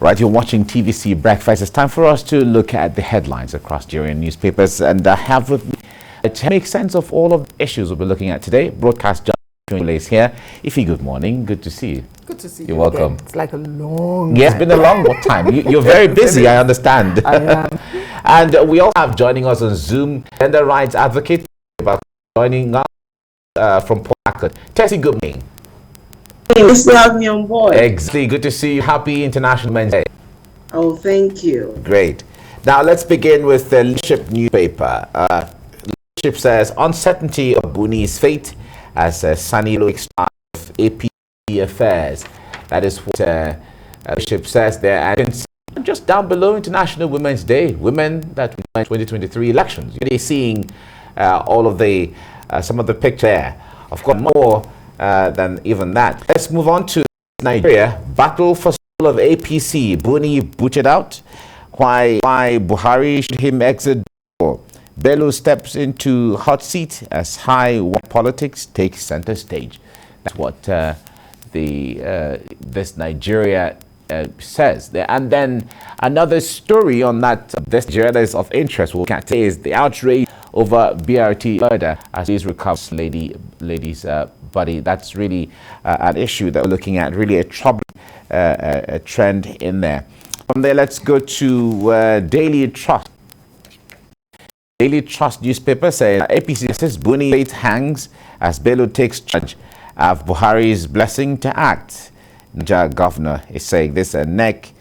Right, you're watching TVC Breakfast. It's time for us to look at the headlines across Nigerian newspapers, and I have with me to make sense of all of the issues we'll be looking at today. Broadcast Onyegbule is here. Ify, good morning. Good to see you. Good to see you. You're welcome. Again. It's like a long Yes, it's been a long time. You're very busy, I understand. I am. And we also have joining us on Zoom, gender rights advocate, about joining us from Biobaku. Tessy, good morning. Thanks for having me on board. Exactly. Good to see you. Happy International Men's Day. Oh, thank you. Great. Now let's begin with the Leadership newspaper. Leadership says uncertainty of Buni's fate as Sani Bello starts of AP affairs. That is what Leadership says there. And just down below International Women's Day, women that won 2023 elections. You're seeing all of the some of the picture there. Of course, more than even that. Let's move on to Nigeria. Battle for soul of APC. Buni butchered out. Why Buhari should him exit? Bello steps into hot seat as high politics takes center stage. That's what this Nigeria says there. And then another story on that this Nigeria that is of interest we'll get is the outrage over BRT murder as these recovers lady's body. That's really an issue that we're looking at, really a troubling trend in there. From there, let's go to Daily Trust. Daily Trust newspaper says APC says Buni fate hangs as Bello takes charge of Buhari's blessing to act. Niger governor is saying this. NEC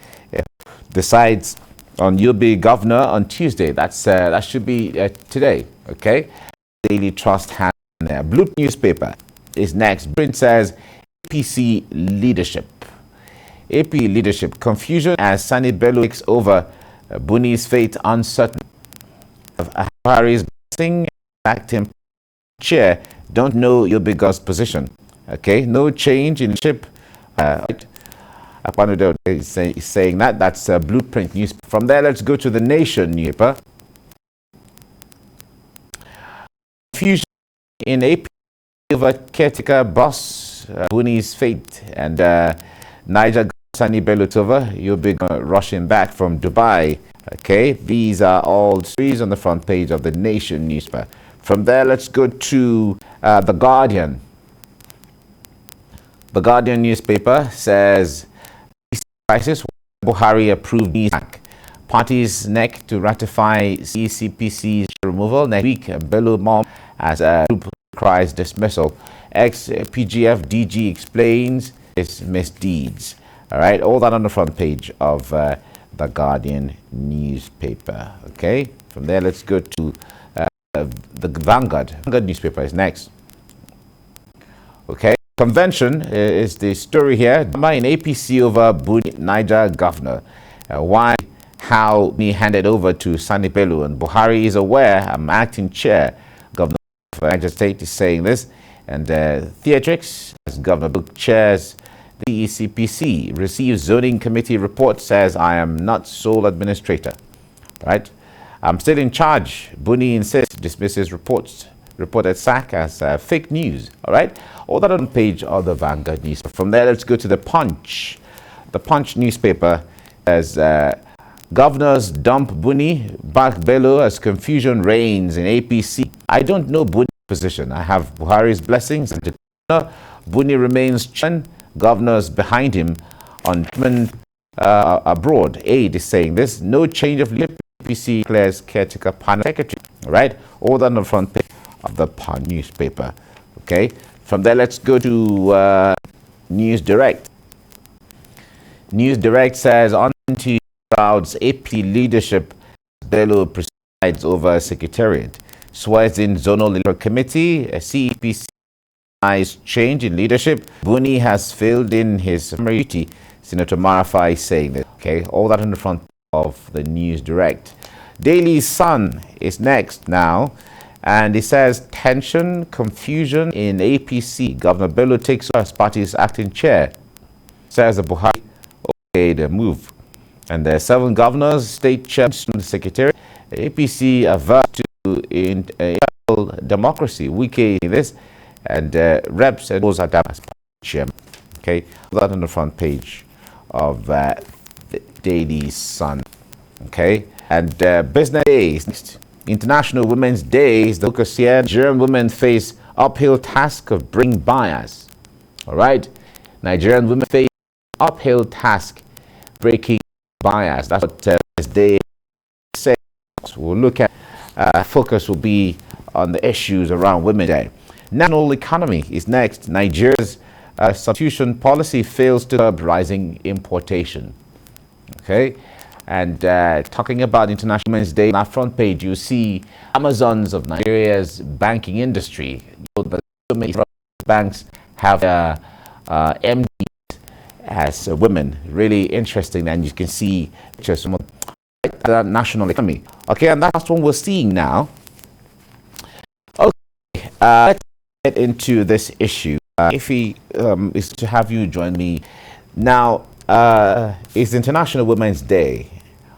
decides on you'll be governor on Tuesday. That's that should be today. Okay. Daily Trust has there. Blue newspaper is next. Print says APC leadership. AP leadership confusion as Sani Bello takes over. Buni's fate uncertain. Buhari's blessing acting chair don't know you'll be God's position. Okay. No change in leadership. Apanudo is saying that. That's a Blueprint news. From there, let's go to the Nation newspaper. Confusion in AP over caretaker boss Buni's fate, and Niger Sani Bello over. You'll be rushing back from Dubai. Okay, these are all stories on the front page of the Nation newspaper. From there, let's go to the Guardian. The Guardian newspaper says crisis Buhari approved back. Parties neck to ratify CCPC's removal next week. Bello mom as a group cries dismissal. Ex-PGF DG explains his misdeeds. All right, all that on the front page of the Guardian newspaper. Okay, from there let's go to the Vanguard. Vanguard newspaper is next. Okay. Convention is the story here. Drama in APC over Buni Niger governor. How he handed over to Sani Bello, and Buhari is aware. I'm acting chair. Governor of Niger State is saying this. And theatrics, as Governor Book chairs the ECPC, receives zoning committee report, says I am not sole administrator. Right? I'm still in charge. Buni insists, dismisses reported sack as fake news. All right, all that on the page of the Vanguard news. From there, let's go to the Punch. The Punch newspaper as governors dump Buni, back Bello as confusion reigns in APC. I don't know Buni's position. I have Buhari's blessings. Buni remains chairman. Governors behind him on abroad. Aid is saying this. No change of leadership. APC declares caretaker panel secretary. All right, all that on the front page of the Punch newspaper. Okay, from there let's go to News Direct. News Direct says on-to crowds AP leadership. Bello presides over secretariat. Swears in zonal electoral committee. A CEPC change in leadership. Buni has failed in his primary duty. Senator Marafai saying that. Okay, all that on the front of the News Direct. Daily Sun is next now. And it says tension, confusion in APC. Governor Bello takes over as party's acting chair. Says the Buhari okay the move. And the 7 governors, state chairmen, the secretary, APC avert to in democracy. Wike in this, and reps and those are as chairman. Okay, that on the front page of the Daily Sun. Okay, and business days. International Women's Day is the focus here. Nigerian women face uphill task of bringing buyers. All right, Nigerian women face uphill task breaking buyers. That's what this day says. We'll look at focus will be on the issues around Women's Day. National economy is next. Nigeria's substitution policy fails to curb rising importation. Okay. And talking about International Women's Day, on our front page, you see Amazons of Nigeria's banking industry. So many banks have MDs as women. Really interesting, and you can see just some of the national economy. Okay, and that's what we're seeing now. Okay, let's get into this issue. Ify, is to have you join me now. It's International Women's Day.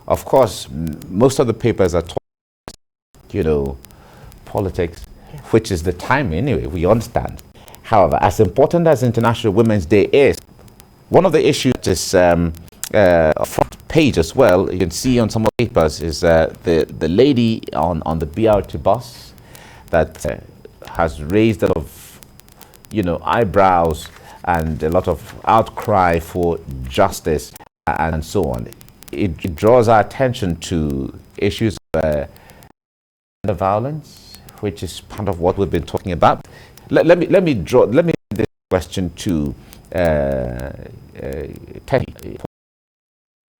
Of course, most of the papers are talking, politics, which is the time anyway, we understand. However, as important as International Women's Day is, one of the issues is front page as well, you can see on some of the papers, is the lady on the BRT bus that has raised a lot of, eyebrows and a lot of outcry for justice and so on. It draws our attention to issues of violence, which is part of what we've been talking about. Let me this question to Tessy.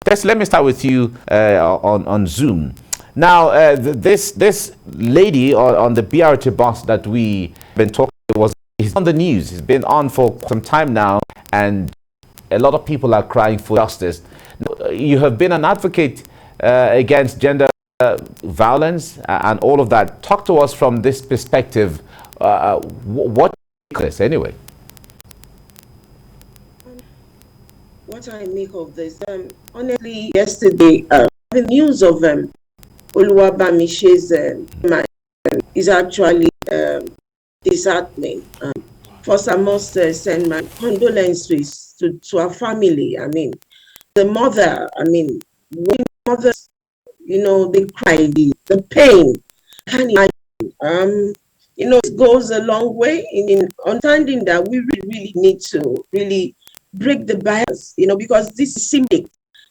Tessy, let me start with you on Zoom. Now, this lady on the BRT bus that we've been talking about is on the news. It's been on for some time now, and a lot of people are crying for justice. You have been an advocate against gender violence and all of that. Talk to us from this perspective. What is this anyway? What I make of this, honestly, yesterday, the news of Oluwabamishe's is actually disheartening. First, I must send my condolences to her family. I mean, the mother, when mothers, they cry, the pain, can you imagine? It goes a long way in understanding that we really need to really break the bias, because this is symbolic,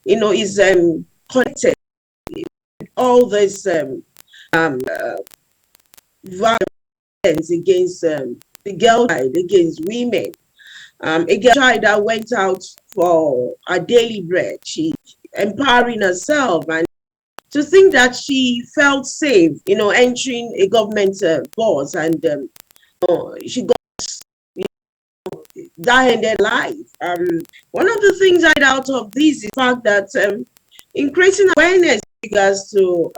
is connected with all this violence against the girl child, against women. A girl child that went out for a daily bread, she empowering herself, and to think that she felt safe, entering a government bus, and she got that ended life. One of the things I get out of this is the fact that increasing awareness with regards to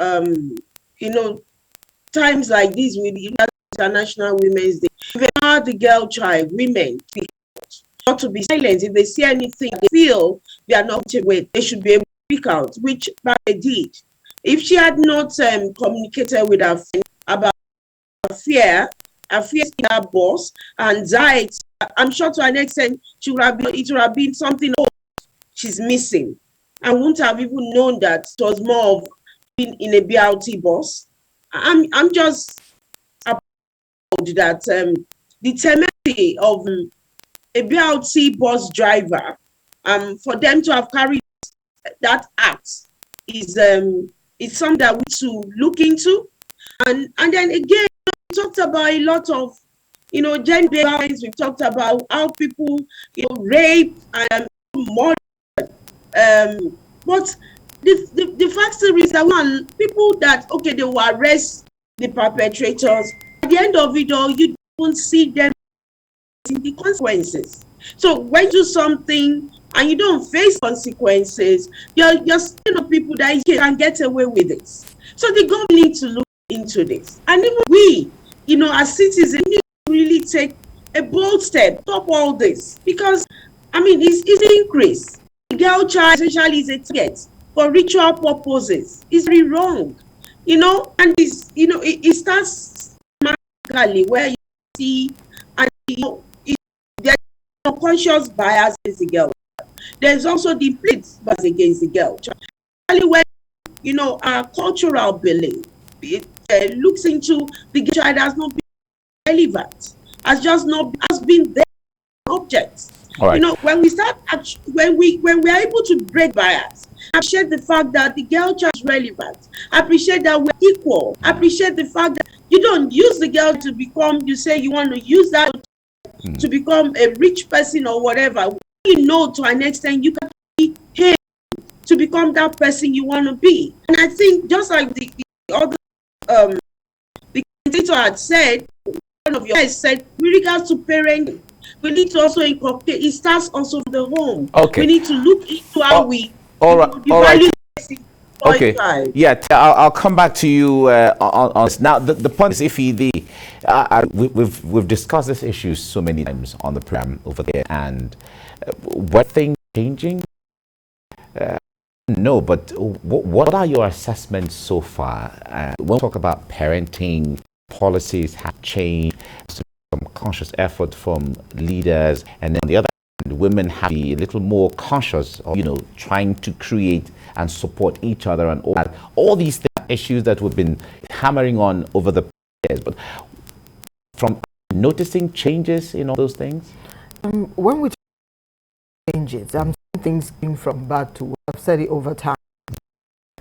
times like this with International Women's Day, empower the girl child, women, not to be silent. If they see anything they feel they are not with, they should be able to speak out, which they did. If she had not communicated with her friend about her fear in her boss, anxiety, I'm sure to an extent it would have been something she's missing, and wouldn't have even known that it was more of being in a BRT bus. I'm just appalled that the temerity of a BRT bus driver, for them to have carried that act is something that we need to look into, and then again we talked about a lot of gender violence. We've talked about how people rape and murder, but the fact is that people that they will arrest the perpetrators, at the end of it all you don't see them in the consequences. So when you do something and you don't face consequences, you're still people that can get away with it. So the government needs to look into this, and even we, as citizens, need to really take a bold step, stop all this, because it's an increase. The girl child especially is a target for ritual purposes. It's very wrong, and it starts magically where you see, and there's conscious bias against the girl. there's also the implicit bias against the girl child. Especially when, you know, our cultural belief, it looks into the girl child as not being relevant, has been there objects. All right. You know, when we start, when we are able to break bias, appreciate the fact that the girl child is relevant, appreciate that we're equal, appreciate the fact that you don't use the girl to become, you say you want to use that to become a rich person or whatever. You know, to an extent, you can be him to become that person you want to be. And I think just like the other the commentator had said, one of your guys said, with regards to parenting, we need to also incorporate, it starts also from the home. Okay. We need to look into how we value. Okay. Yeah, I'll come back to you on this. Now, the point is, we've discussed this issue so many times on the program over there, and what things changing? No, but what are your assessments so far? When we talk about parenting, policies have changed, some conscious effort from leaders, and then on the other hand, women have to be a little more conscious of, you know, trying to create and support each other and all that. All these issues that we've been hammering on over the years, but from noticing changes in all those things? When we changes, I'm seeing things going from bad to worse. I've said it over time.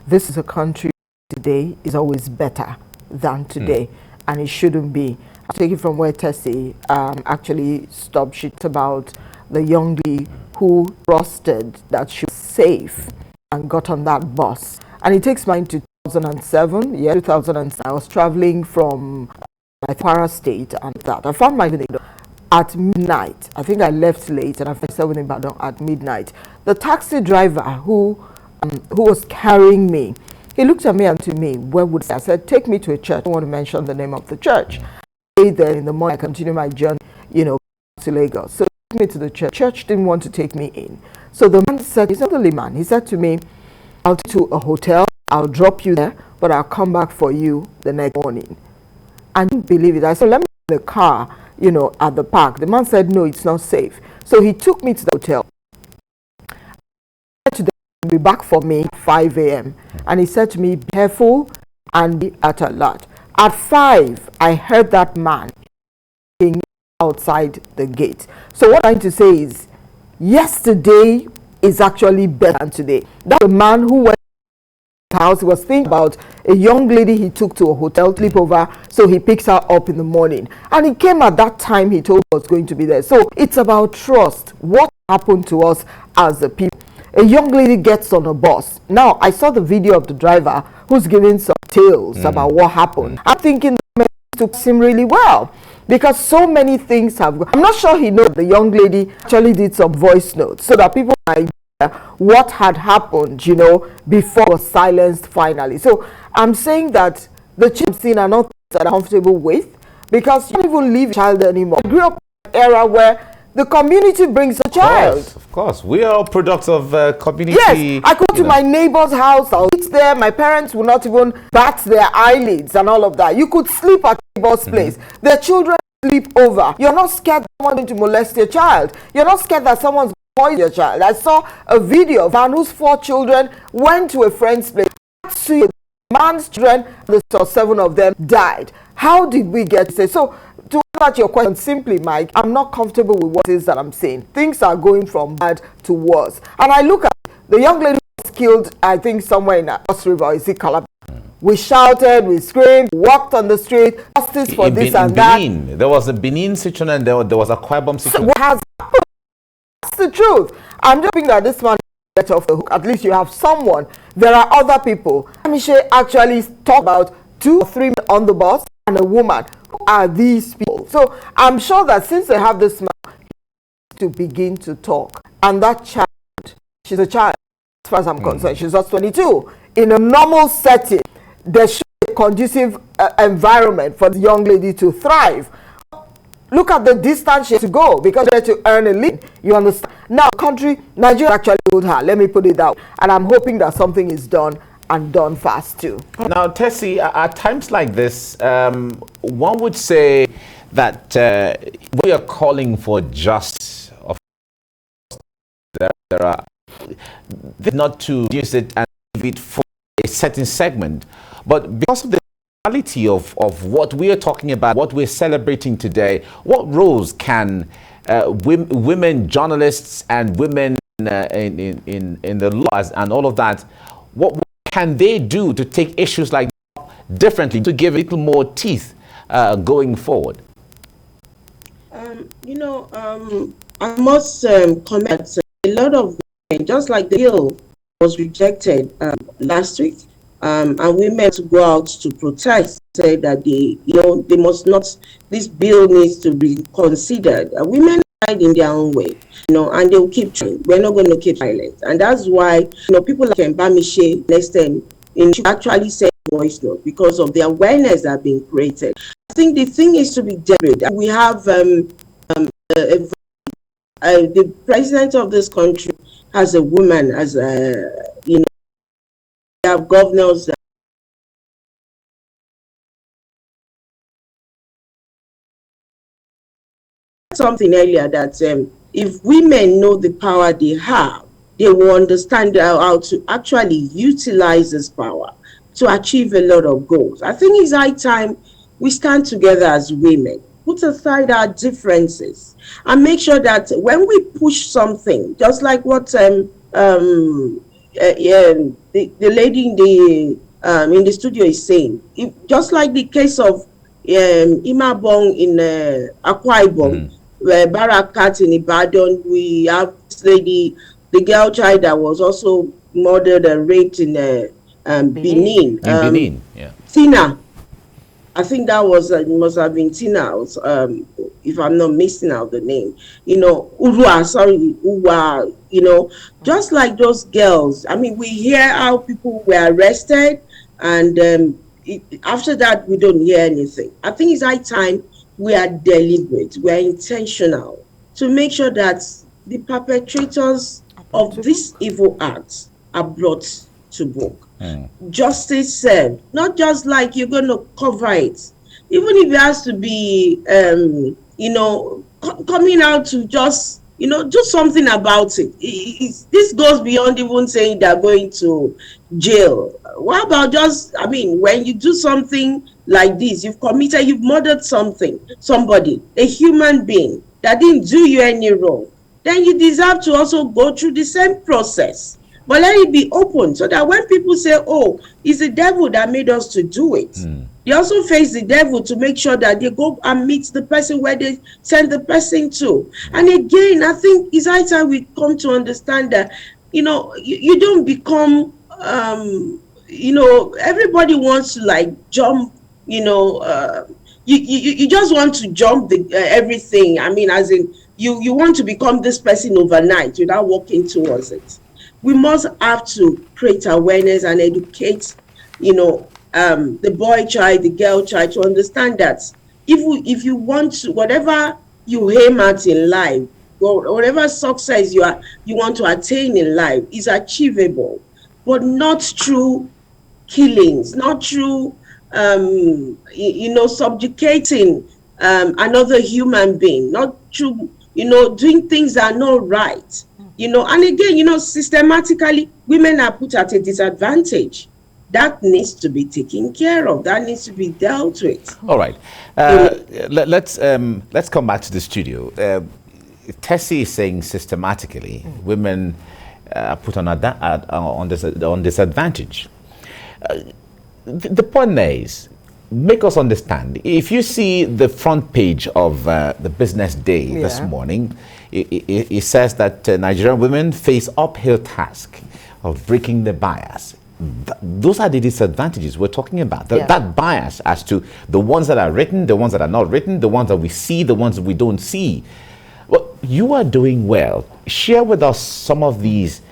This is a country today is always better than today, and it shouldn't be. I'll take it from where Tessy actually stopped. She talked about the young lady who trusted that she was safe and got on that bus. And it takes mine to 2007. Yeah, 2007. I was traveling from my Kwara State and that. I found my at midnight. I think I left late and I found myself in Ibadan at midnight. The taxi driver who was carrying me, he looked at me and to me, where would I said, take me to a church. I don't want to mention the name of the church. Then in the morning, I continue my journey, you know, to Lagos. So he took me to the church. Church didn't want to take me in. So the man said, he's an elderly man. He said to me, I'll take you to a hotel. I'll drop you there, but I'll come back for you the next morning. I didn't believe it. I said, let me in the car, you know, at the park. The man said, no, it's not safe. So he took me to the hotel. I said to them, be back for me 5 a.m. And he said to me, be careful and be at alert. At 5, I heard that man outside the gate. So what I'm trying to say is, yesterday is actually better than today. That's the man who went to the house. He was thinking about a young lady he took to a hotel sleepover, so he picks her up in the morning. And he came at that time he told us was going to be there. So it's about trust. What happened to us as a people? A young lady gets on a bus. Now, I saw the video of the driver who's giving some tales about what happened. I'm thinking the took him really well, because so many things have gone. I'm not sure he knows the young lady actually did some voice notes so that people might hear what had happened, you know, before was silenced finally. So I'm saying that the children are not that I'm comfortable with, because you don't even leave a child anymore. I grew up in an era where the community brings a child. Of course. We are all products of community. Yes, I go to my neighbor's house, I'll eat there, my parents will not even bat their eyelids and all of that. You could sleep at neighbor's place. Their children sleep over. You're not scared that someone's going to molest your child. You're not scared that someone's going to poison your child. I saw a video of a man whose 4 children went to a friend's place. The man's children, the 7 of them died. How did we get to say so? To answer your question simply, Mike, I'm not comfortable with what it is that I'm saying. Things are going from bad to worse. And I look at the young lady who was killed, I think somewhere in Cross River, is it Calabar? We shouted, we screamed, walked on the street, justice for this and that. Benin, there was a Benin situation and there was a Kwabam situation. So what has happened? That's the truth. I'm just thinking that this man get off the hook. At least you have someone. There are other people. Amishe actually talked about 2 or 3 men on the bus and a woman. Who are these people? So I'm sure that since they have this man, to begin to talk, and that child, she's a child as far as I'm concerned, she's just 22. In a normal setting, there should be a conducive environment for the young lady to thrive. Look at the distance she has to go because she has to earn a living. You understand? Now, Nigeria actually told her, let me put it out, and I'm hoping that something is done and done fast too. Now, Tessy, at times like this, one would say that we are calling for justice. There are not to use it and leave it for a certain segment, but because of the reality of what we are talking about, what we're celebrating today, what roles can women journalists and women in the laws and all of that, what can they do to take issues like that differently, to give a little more teeth going forward? I must comment a lot of women, just like the bill was rejected last week, and women to go out to protest, say that they must not, this bill needs to be considered. Women tried in their own way, and they'll keep trying. We're not going to keep silent, and that's why people like Mbamishe next time should actually say voice note because of the awareness that have been created. I think the thing is to be deliberate. We have the president of this country has a woman as we have governors. Something earlier that if women know the power they have, they will understand how to actually utilize this power to achieve a lot of goals. I think it's high time we stand together as women, put aside our differences, and make sure that when we push something, just like what the lady in the studio is saying, just like the case of Imabong in Akwa Ibom, where Barakat in Ibadan, we have this lady, the girl child that was also murdered and raped in Benin. Benin, yeah. Tina, I think that was must have been Tina, if I'm not missing out the name. Uwa, just like those girls. I mean, we hear how people were arrested, and after that, we don't hear anything. I think it's high time we are deliberate, we are intentional to make sure that the perpetrators of these evil acts are brought to book. Justice served, not just like you're going to cover it, even if it has to be, coming out to just, do something about it. This goes beyond even saying they're going to jail. What about when you do something like this, you've murdered somebody, a human being that didn't do you any wrong, then you deserve to also go through the same process. But let it be open so that when people say, oh, it's the devil that made us to do it, they also face the devil to make sure that they go and meet the person where they send the person to. And again, I think it's high time we come to understand that, you don't become, everybody wants to jump, you just want to jump everything. I mean, as in, you want to become this person overnight without working towards it. We must have to create awareness and educate, the boy child, the girl child, to understand that if you want to, whatever you aim at in life, whatever success you want to attain in life is achievable, but not through killings, not through subjugating another human being, not through doing things that are not right. And again, systematically, women are put at a disadvantage. That needs to be taken care of. That needs to be dealt with. All right. Let's come back to the studio. Tessy is saying systematically, women are put on disadvantage. The point is, make us understand. If you see the front page of the Business Day this morning, it says that Nigerian women face uphill task of breaking the bias. Those are the disadvantages we're talking about. That bias as to the ones that are written, the ones that are not written, the ones that we see, the ones that we don't see. Well, you are doing well. Share with us some of these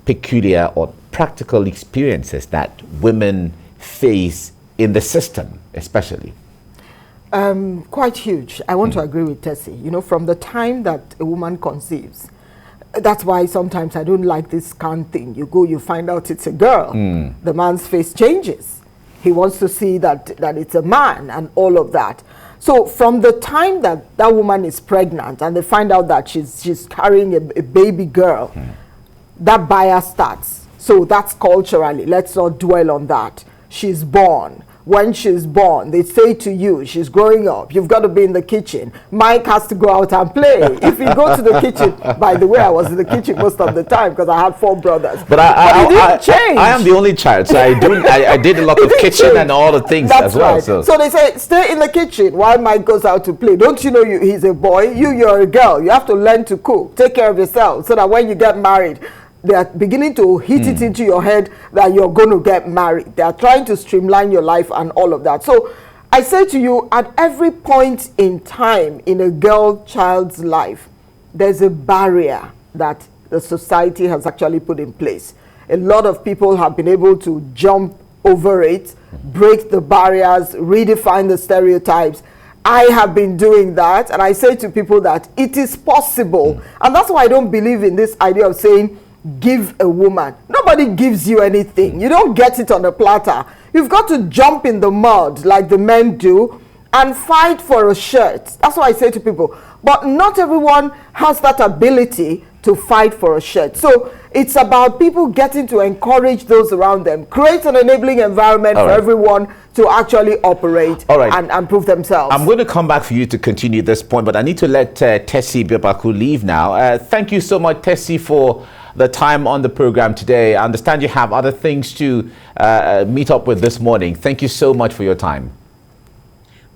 peculiar or practical experiences that women face in the system, especially. Quite huge. I want to agree with Tessy. From the time that a woman conceives, that's why sometimes I don't like this scan thing. You find out it's a girl. The man's face changes. He wants to see that it's a man and all of that. So from the time that woman is pregnant and they find out that she's carrying a baby girl, that bias starts. So that's culturally. Let's not dwell on that. She's born. When she's born, they say to you, she's growing up, you've got to be in the kitchen. Mike has to go out and play. If you go to the kitchen, by the way, I was in the kitchen most of the time because I had 4 brothers. But it didn't change. I am the only child, so I did a lot of kitchen change. And all the things That's as well. Right. So they say, stay in the kitchen while Mike goes out to play. Don't you know he's a boy? You're a girl. You have to learn to cook. Take care of yourself so that when you get married, they are beginning to hit it into your head that you're going to get married. They are trying to streamline your life and all of that. So I say to you, at every point in time in a girl child's life, there's a barrier that the society has actually put in place. A lot of people have been able to jump over it, break the barriers, redefine the stereotypes. I have been doing that, and I say to people that it is possible. And that's why I don't believe in this idea of saying, give a woman. Nobody gives you anything. You don't get it on a platter. You've got to jump in the mud like the men do and fight for a shirt. That's what I say to people. But not everyone has that ability to fight for a shirt. So it's about people getting to encourage those around them, create an enabling environment for everyone to actually operate and prove themselves. I'm going to come back for you to continue this point, but I need to let Tessy Biobaku leave now. Thank you so much, Tessy, for the time on the program today. I understand you have other things to meet up with this morning. Thank you so much for your time.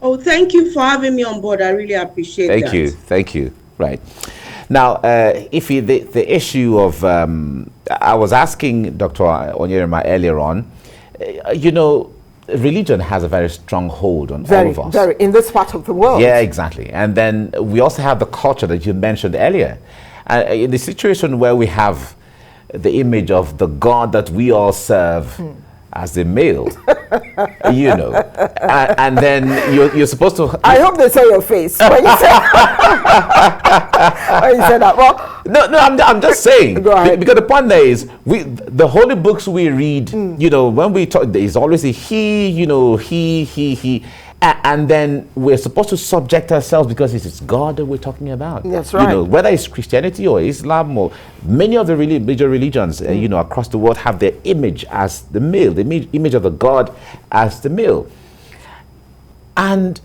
Oh, thank you for having me on board. I really appreciate that. Thank you. Right. Now, Ify, the issue of, I was asking Dr. Onyegbule earlier on, you know, religion has a very strong hold on all of us. Very, in this part of the world. Yeah, exactly. And then we also have the culture that you mentioned earlier. In the situation where we have the image of the God that we all serve as a male, you know, and then you're supposed to... I hope they saw your face when you said, when you said that. Well, no, I'm just saying. Go ahead. Because the point there is, the holy books we read, you know, when we talk, there's always a he, you know, he. And then we're supposed to subject ourselves because it is God that we're talking about. That's right. You know, whether it's Christianity or Islam or many of the major religions, you know, across the world have their image as the male, the image of the God as the male. And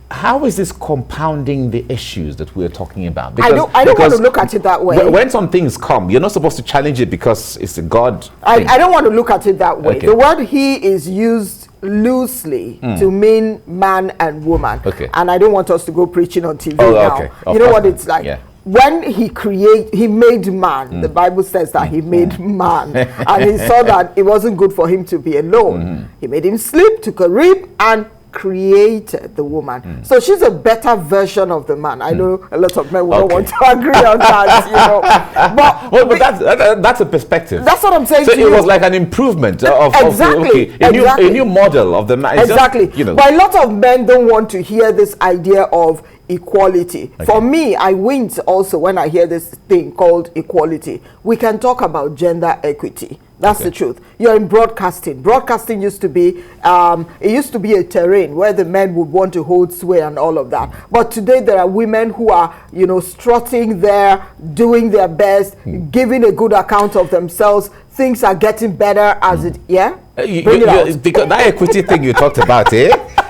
how is this compounding the issues that we're talking about? Because I don't want to look at it that way. When some things come, you're not supposed to challenge it because it's a God thing. I don't want to look at it that way. Okay. The word he is used loosely to mean man and woman. Okay. And I don't want us to go preaching on TV now. Okay. You know what it's like? Yeah. When he made man, the Bible says that he made man. And he saw that it wasn't good for him to be alone. He made him sleep, took a rib, and created the woman. So she's a better version of the man. I know a lot of men will not want to agree on that, you know. But that's a perspective. That's what I'm saying so to you. It was like an improvement of a new model of the man. Exactly. Just, you know. But a lot of men don't want to hear this idea of equality. Okay. For me, I wince also when I hear this thing called equality. We can talk about gender equity. That's the truth. You're in broadcasting. Broadcasting used to be, it used to be a terrain where the men would want to hold sway and all of that. But today there are women who are, you know, strutting there, doing their best, giving a good account of themselves. Things are getting better as it, because that equity thing you talked about,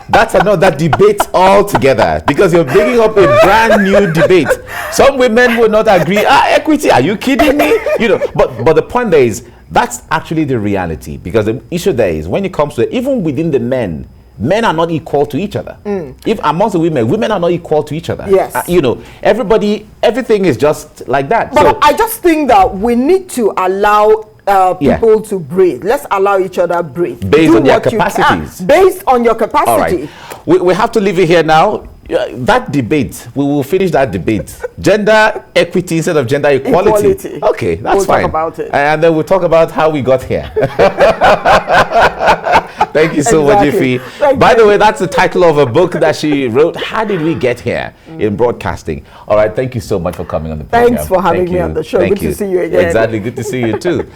that's another debate altogether, because you're bringing up a brand new debate. Some women will not agree. Equity, are you kidding me? You know, but the point there is, that's actually the reality, because the issue there is when it comes to even within the men are not equal to each other. If amongst the women are not equal to each other. Yes. You know, everything is just like that. But I just think that we need to allow people to breathe. Let's allow each other breathe. Based on their capacities. Based on your capacity. All right. We have to leave it here now. That debate, we will finish that debate. Gender equity instead of gender equality. Okay, that's fine. We'll talk about it. And then we'll talk about how we got here. Thank you so much, Ify. By the way, that's the title of a book that she wrote, How Did We Get Here in Broadcasting. All right, thank you so much for coming on the program. Thanks for having me on the show. Good to see you again. Exactly, good to see you too.